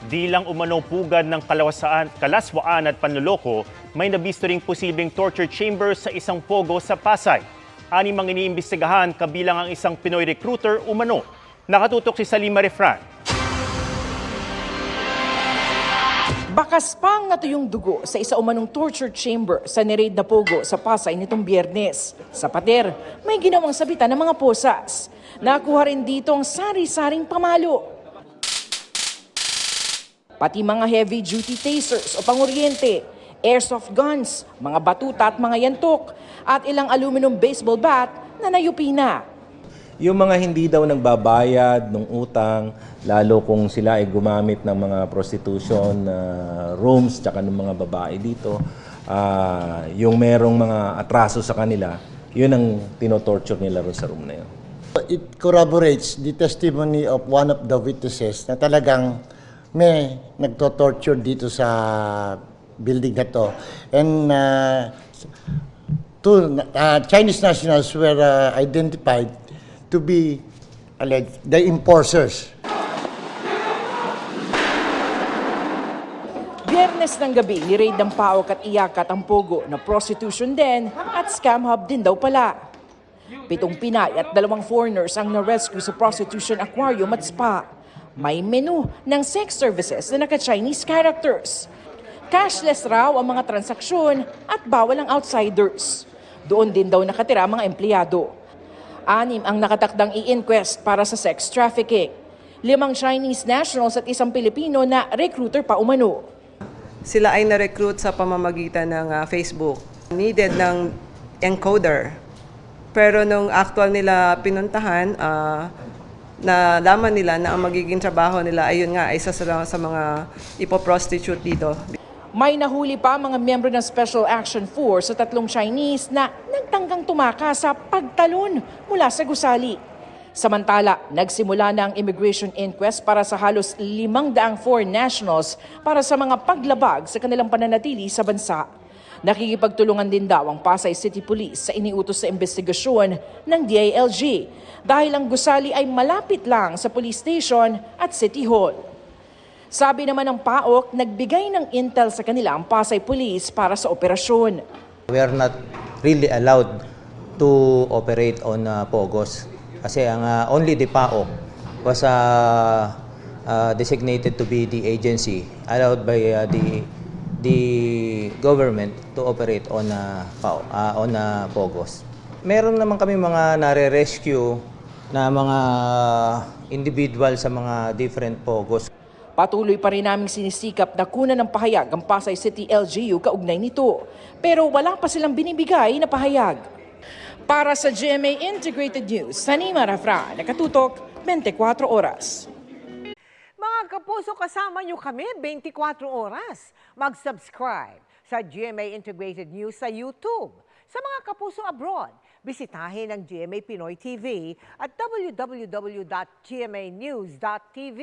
Di lang umano pugad ng kalaswaan at panloloko, may nabisto ring posibleng torture chamber sa isang pogo sa Pasay. Anim ang iniimbestigahan kabilang ang isang Pinoy recruiter umano. Nakatutok si Salima Refran. Bakas pang natuyong dugo sa isa umanong torture chamber sa niraid na pogo sa Pasay nitong Biyernes. Sa pader, may ginawang sabitan ng mga posas. Nakuha rin dito ang sari-saring pamalo. Pati mga heavy-duty tasers o panguryente, airsoft guns, mga batuta at mga yantok, at ilang aluminum baseball bat na nayupi na. Yung mga hindi daw nagbabayad ng utang, lalo kung sila ay gumamit ng mga prostitution rooms tsaka ng mga babae dito, yung merong mga atraso sa kanila, yun ang tinotorture nila ron sa room na yun. It corroborates the testimony of one of the witnesses na talagang may nagto-torture dito sa building na to. And two Chinese nationals were identified to be alleged the enforcers. Biyernes ng gabi, ni-raid ng PAOK at Iyakat ang pogo na prostitution din at scam hub din daw pala. 7 Pinay at 2 foreigners ang na-rescue sa prostitution aquarium at spa. May menu ng sex services na naka-Chinese characters. Cashless raw ang mga transaksyon at bawal ang outsiders. Doon din daw nakatira ang mga empleyado. 6 ang nakatakdang i-inquest para sa sex trafficking. 5 Chinese nationals at 1 Pilipino na recruiter pa umano. Sila ay na-recruit sa pamamagitan ng Facebook. Needed ng encoder. Pero nung actual nila pinuntahan, nalaman nila na ang magiging trabaho nila ayun nga isa sa mga ipoprostitute dito. May nahuli pa mga miyembro ng Special Action Force sa 3 Chinese na nagtanggang tumakas sa pagtalon mula sa gusali. Samantala, nagsimula na ang immigration inquest para sa halos 500 foreign nationals para sa mga paglabag sa kanilang pananatili sa bansa. Nakikipagtulungan din daw ang Pasay City Police sa iniutos sa investigasyon ng DILG dahil ang gusali ay malapit lang sa police station at City Hall. Sabi naman ng PAOK, nagbigay ng intel sa kanila ang Pasay Police para sa operasyon. We are not really allowed to operate on Pogos kasi ang only the PAOK was designated to be the agency allowed by the government to operate on Pogos. Meron naman kami mga nare-rescue na mga individual sa mga different Pogos. Patuloy pa rin naming sinisikap na kunan ng pahayag ang Pasay City LGU kaugnay nito. Pero wala pa silang binibigay na pahayag. Para sa GMA Integrated News, Salima Refran, nakatutok 24 oras. Mga kapuso, kasama nyo kami 24 oras. Mag-subscribe sa GMA Integrated News sa YouTube. Sa mga kapuso abroad, bisitahin ang GMA Pinoy TV at www.gmanews.tv.